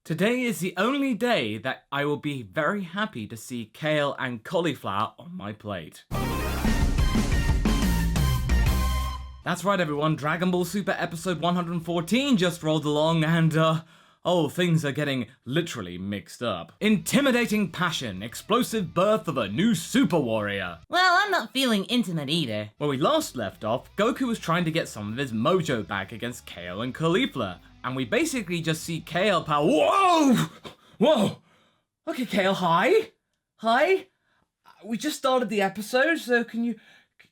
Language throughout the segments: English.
Today is the only day that I will be very happy to see Kale and Caulifla on my plate. That's right everyone, Dragon Ball Super episode 114 just rolled along and things are getting literally mixed up. Intimidating passion, explosive birth of a new super warrior. Well, I'm not feeling intimate either. Where we last left off, Goku was trying to get some of his mojo back against Kale and Caulifla. And we basically just see Kale power. Whoa! Whoa! Okay, Kale, hi? Hi? We just started the episode, so can you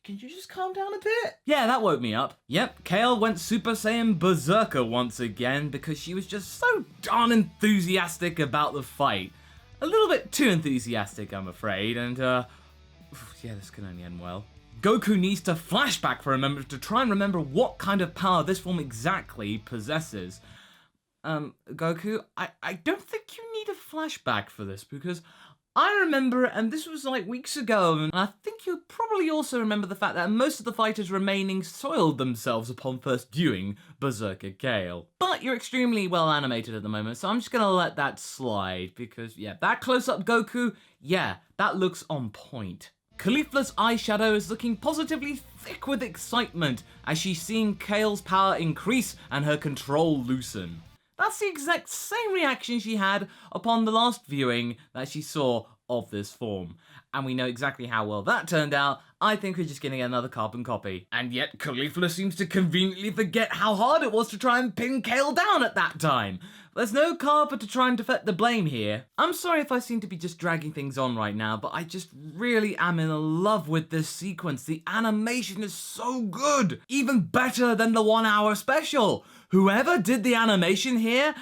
just calm down a bit? Yeah, that woke me up. Yep, Kale went Super Saiyan Berserker once again because she was just so darn enthusiastic about the fight. A little bit too enthusiastic, I'm afraid, and yeah, this can only end well. Goku needs to flashback for a moment to try and remember what kind of power this form exactly possesses. Goku, I don't think you need a flashback for this because I remember, and this was like weeks ago, and I think you'll probably also remember the fact that most of the fighters remaining soiled themselves upon first viewing Berserker Kale. But you're extremely well animated at the moment, so I'm just gonna let that slide because, yeah, that close-up Goku, yeah, that looks on point. Caulifla's eyeshadow is looking positively thick with excitement as she's seeing Kale's power increase and her control loosen. That's the exact same reaction she had upon the last viewing that she saw of this form. And we know exactly how well that turned out. I think we're just getting another carbon copy. And yet Caulifla seems to conveniently forget how hard it was to try and pin Kale down at that time. There's no Carver to try and deflect the blame here. I'm sorry if I seem to be just dragging things on right now, but I just really am in love with this sequence. The animation is so good. Even better than the 1 hour special. Whoever did the animation here,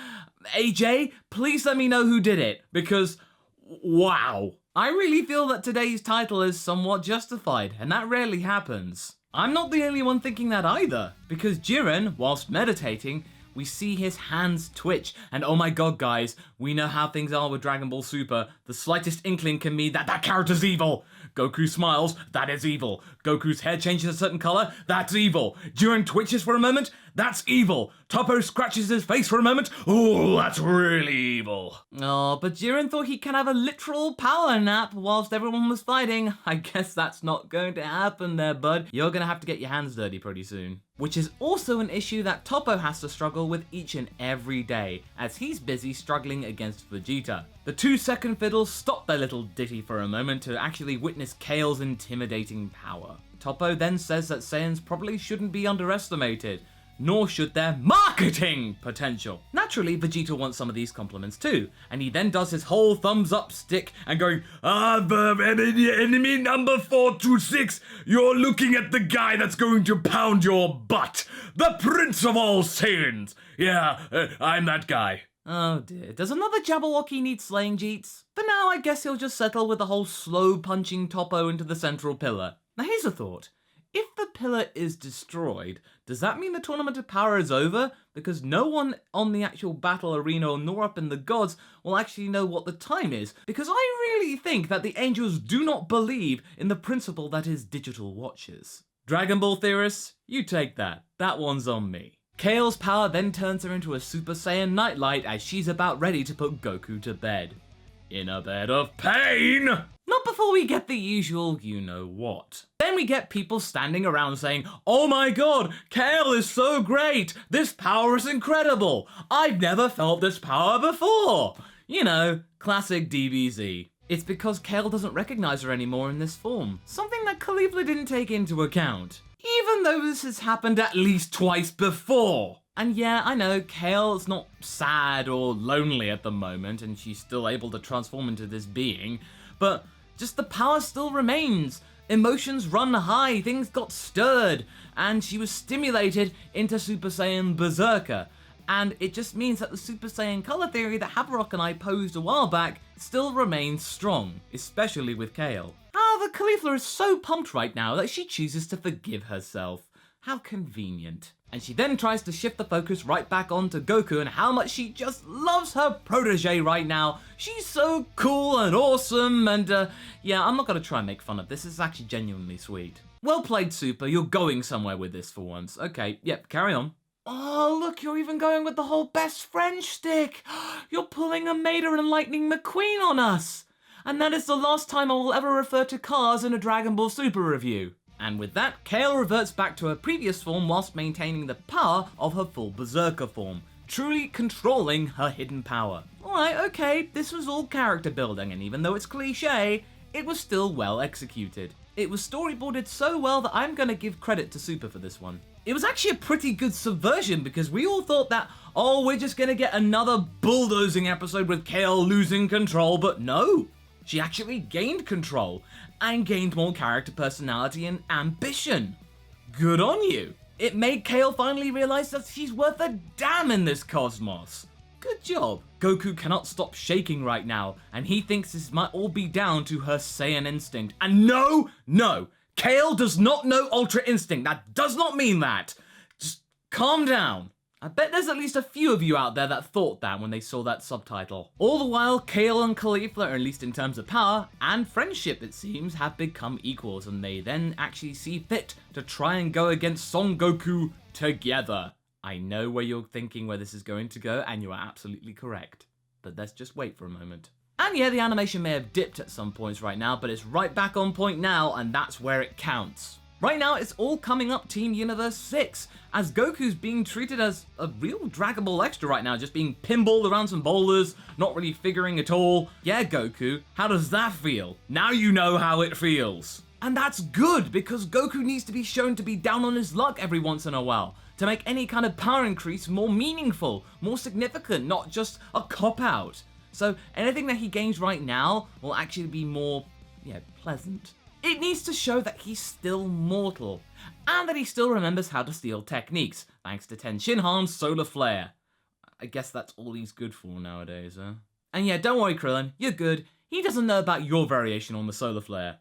AJ, please let me know who did it, because wow. I really feel that today's title is somewhat justified, and that rarely happens. I'm not the only one thinking that either, because Jiren, whilst meditating, we see his hands twitch, and oh my god guys, we know how things are with Dragon Ball Super. The slightest inkling can mean that that character's evil. Goku smiles, that is evil. Goku's hair changes a certain color, that's evil. Jiren twitches for a moment, that's evil. Toppo scratches his face for a moment, oh, that's really evil. Oh, but Jiren thought he can have a literal power nap whilst everyone was fighting. I guess that's not going to happen there, bud. You're gonna have to get your hands dirty pretty soon. Which is also an issue that Toppo has to struggle with each and every day, as he's busy struggling against Vegeta. The 2-second fiddles stop their little ditty for a moment to actually witness Kale's intimidating power. Toppo then says that Saiyans probably shouldn't be underestimated, nor should their marketing potential. Naturally, Vegeta wants some of these compliments too, and he then does his whole thumbs up stick and going, enemy number 426, you're looking at the guy that's going to pound your butt, the Prince of all Saiyans. Yeah, I'm that guy. Oh dear, does another Jabberwocky need slaying Jeets? For now, I guess he'll just settle with the whole slow punching Toppo into the central pillar. Now here's a thought. If the pillar is destroyed, does that mean the Tournament of Power is over? Because no one on the actual battle arena nor up in the gods will actually know what the time is. Because I really think that the angels do not believe in the principle that is digital watches. Dragon Ball theorists, you take that. That one's on me. Kale's power then turns her into a Super Saiyan Nightlight as she's about ready to put Goku to bed. In a bed of pain! Not before we get the usual you-know-what. Then we get people standing around saying, oh my god, Kale is so great! This power is incredible! I've never felt this power before! You know, classic DBZ. It's because Kale doesn't recognize her anymore in this form, something that Caulifla didn't take into account. Even though this has happened at least twice before. And yeah, I know, Kale's not sad or lonely at the moment, and she's still able to transform into this being, but just the power still remains. Emotions run high, things got stirred, and she was stimulated into Super Saiyan Berserker. And it just means that the Super Saiyan color theory that Haverock and I posed a while back still remains strong, especially with Kale. However, Caulifla is so pumped right now that she chooses to forgive herself. How convenient. And she then tries to shift the focus right back onto Goku and how much she just loves her protege right now. She's so cool and awesome, and yeah, I'm not gonna try and make fun of this. It's actually genuinely sweet. Well played, Super. You're going somewhere with this for once. Okay, yep, carry on. Oh, look, you're even going with the whole best friend shtick. You're pulling a Mater and Lightning McQueen on us. And that is the last time I will ever refer to cars in a Dragon Ball Super review. And with that, Kale reverts back to her previous form whilst maintaining the power of her full Berserker form, truly controlling her hidden power. Alright, okay, this was all character building, and even though it's cliche, it was still well executed. It was storyboarded so well that I'm gonna give credit to Super for this one. It was actually a pretty good subversion because we all thought that, oh, we're just gonna get another bulldozing episode with Kale losing control, but no. She actually gained control and gained more character personality and ambition. Good on you. It made Kale finally realize that she's worth a damn in this cosmos. Good job. Goku cannot stop shaking right now, and he thinks this might all be down to her Saiyan instinct. And no, Kale does not know Ultra Instinct. That does not mean that. Just calm down. I bet there's at least a few of you out there that thought that when they saw that subtitle. All the while, Kale and Caulifla, or at least in terms of power and friendship it seems, have become equals, and they then actually see fit to try and go against Son Goku together. I know where you're thinking where this is going to go, and you are absolutely correct. But let's just wait for a moment. And yeah, the animation may have dipped at some points right now, but it's right back on point now, and that's where it counts. Right now, it's all coming up Team Universe 6, as Goku's being treated as a real Dragon Ball extra right now, just being pinballed around some boulders, not really figuring at all. Yeah, Goku, how does that feel? Now you know how it feels. And that's good, because Goku needs to be shown to be down on his luck every once in a while, to make any kind of power increase more meaningful, more significant, not just a cop-out. So anything that he gains right now will actually be more, pleasant. It needs to show that he's still mortal, and that he still remembers how to steal techniques, thanks to Ten Shinhan's solar flare. I guess that's all he's good for nowadays, huh? And yeah, don't worry, Krillin, you're good. He doesn't know about your variation on the solar flare.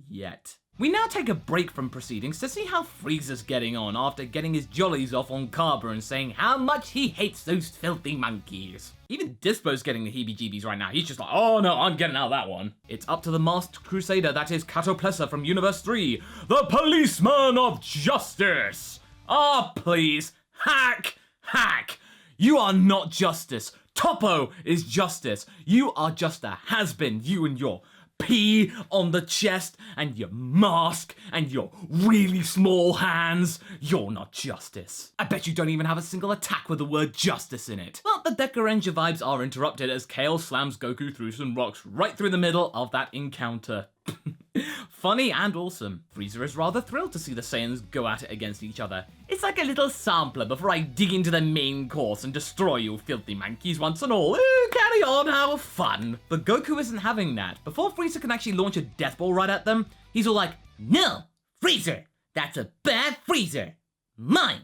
Yet. We now take a break from proceedings to see how Frieza's getting on after getting his jollies off on Kaba and saying how much he hates those filthy monkeys. Even Dispo's getting the heebie-jeebies right now. He's just like, oh no, I'm getting out of that one. It's up to the masked crusader that is Katoplessa from Universe 3, the policeman of justice. Ah, please, hack. You are not justice. Topo is justice. You are just a has-been, you and your pee on the chest and your mask and your really small hands. You're not justice. I bet you don't even have a single attack with the word justice in it. But the Decarentia vibes are interrupted as Kale slams Goku through some rocks right through the middle of that encounter. Funny and awesome. Frieza is rather thrilled to see the Saiyans go at it against each other. It's like a little sampler before I dig into the main course and destroy you filthy monkeys once and all. Ooh, carry on, have fun. But Goku isn't having that. Before Frieza can actually launch a death ball right at them, he's all like, no, Freezer, that's a bad Freezer. Mine.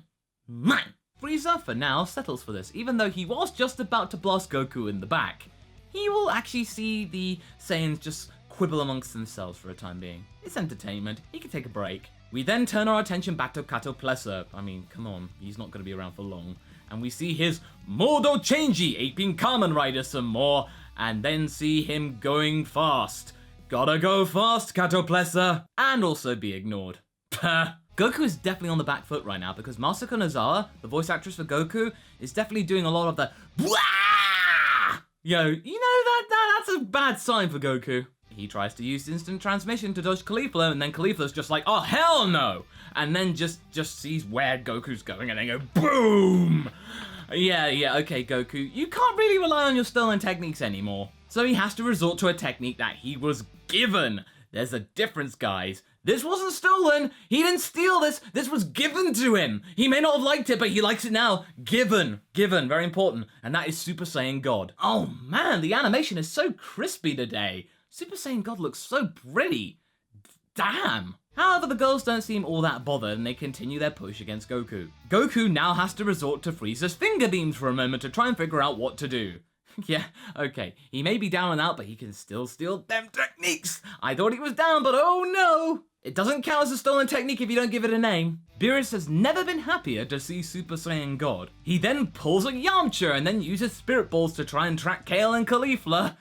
Frieza, for now, settles for this, even though he was just about to blast Goku in the back. He will actually see the Saiyans just quibble amongst themselves for a time being. It's entertainment. He can take a break. We then turn our attention back to Katoplessa. I mean, come on, he's not going to be around for long. And we see his Modo Changey aping Kamen Rider some more, and then see him going fast. Gotta go fast, Katoplessa, and also be ignored. Goku is definitely on the back foot right now because Masako Nozawa, the voice actress for Goku, is definitely doing a lot of the Bwah! Yo, you know that's a bad sign for Goku. He tries to use instant transmission to dodge Caulifla, and then Caulifla's just like, oh hell no! And then just sees where Goku's going and then go boom! Yeah, okay Goku, you can't really rely on your stolen techniques anymore. So he has to resort to a technique that he was given. There's a difference, guys. This wasn't stolen. He didn't steal this. This was given to him. He may not have liked it, but he likes it now. Given, very important. And that is Super Saiyan God. Oh man, the animation is so crispy today. Super Saiyan God looks so pretty. Damn. However, the girls don't seem all that bothered and they continue their push against Goku. Goku now has to resort to Frieza's finger beams for a moment to try and figure out what to do. Yeah, okay, he may be down and out, but he can still steal them techniques. I thought he was down, but oh no. It doesn't count as a stolen technique if you don't give it a name. Beerus has never been happier to see Super Saiyan God. He then pulls a Yamcha and then uses Spirit Balls to try and track Kale and Caulifla.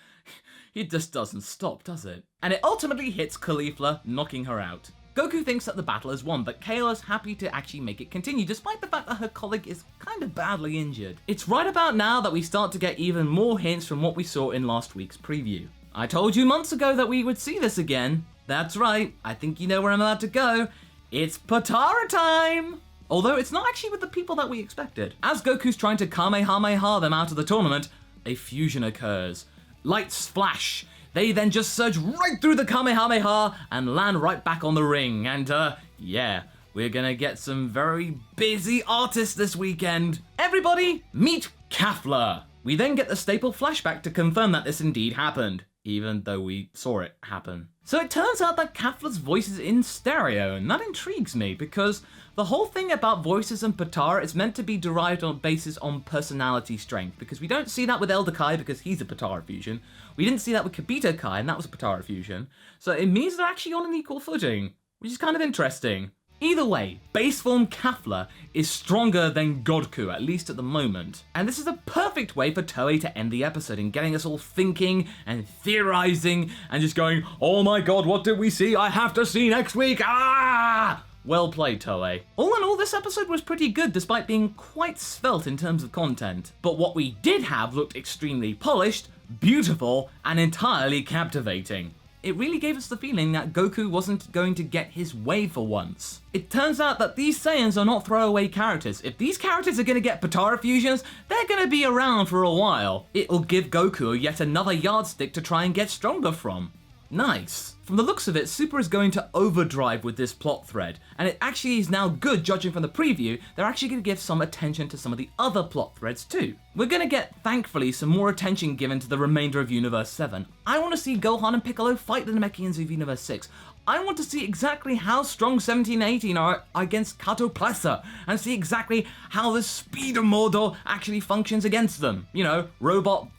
It just doesn't stop, does it? And it ultimately hits Caulifla, knocking her out. Goku thinks that the battle is won, but Kale is happy to actually make it continue, despite the fact that her colleague is kind of badly injured. It's right about now that we start to get even more hints from what we saw in last week's preview. I told you months ago that we would see this again. That's right, I think you know where I'm about to go. It's Potara time! Although it's not actually with the people that we expected. As Goku's trying to Kamehameha them out of the tournament, a fusion occurs. Lights flash. They then just surge right through the Kamehameha and land right back on the ring. And yeah, we're gonna get some very busy artists this weekend. Everybody, meet Kafla. We then get the staple flashback to confirm that this indeed happened, even though we saw it happen. So it turns out that Kafla's voice is in stereo, and that intrigues me because the whole thing about voices and Potara is meant to be derived on basis on personality strength, because we don't see that with Elder Kai because he's a Potara fusion. We didn't see that with Kibito Kai, and that was a Potara fusion. So it means they're actually on an equal footing, which is kind of interesting. Either way, base form Kafla is stronger than Goku, at least at the moment. And this is a perfect way for Toei to end the episode and getting us all thinking and theorizing and just going, oh my god, what did we see? I have to see next week! Ah! Well played, Toei. All in all, this episode was pretty good despite being quite svelte in terms of content. But what we did have looked extremely polished, beautiful, and entirely captivating. It really gave us the feeling that Goku wasn't going to get his way for once. It turns out that these Saiyans are not throwaway characters. If these characters are going to get Potara fusions, they're going to be around for a while. It'll give Goku yet another yardstick to try and get stronger from. Nice. From the looks of it, Super is going to overdrive with this plot thread, and it actually is now good, judging from the preview, they're actually going to give some attention to some of the other plot threads too. We're going to get, thankfully, some more attention given to the remainder of Universe 7. I want to see Gohan and Piccolo fight the Namekians of Universe 6. I want to see exactly how strong 17 and 18 are against Kato Plessa, and see exactly how the speed of Mordor actually functions against them. You know, robot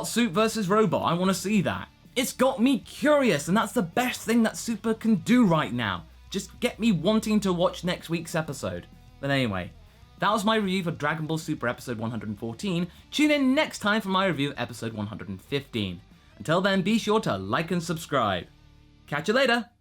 suit versus robot, I want to see that. It's got me curious, and that's the best thing that Super can do right now. Just get me wanting to watch next week's episode. But anyway, that was my review for Dragon Ball Super episode 114. Tune in next time for my review of episode 115. Until then, be sure to like and subscribe. Catch you later!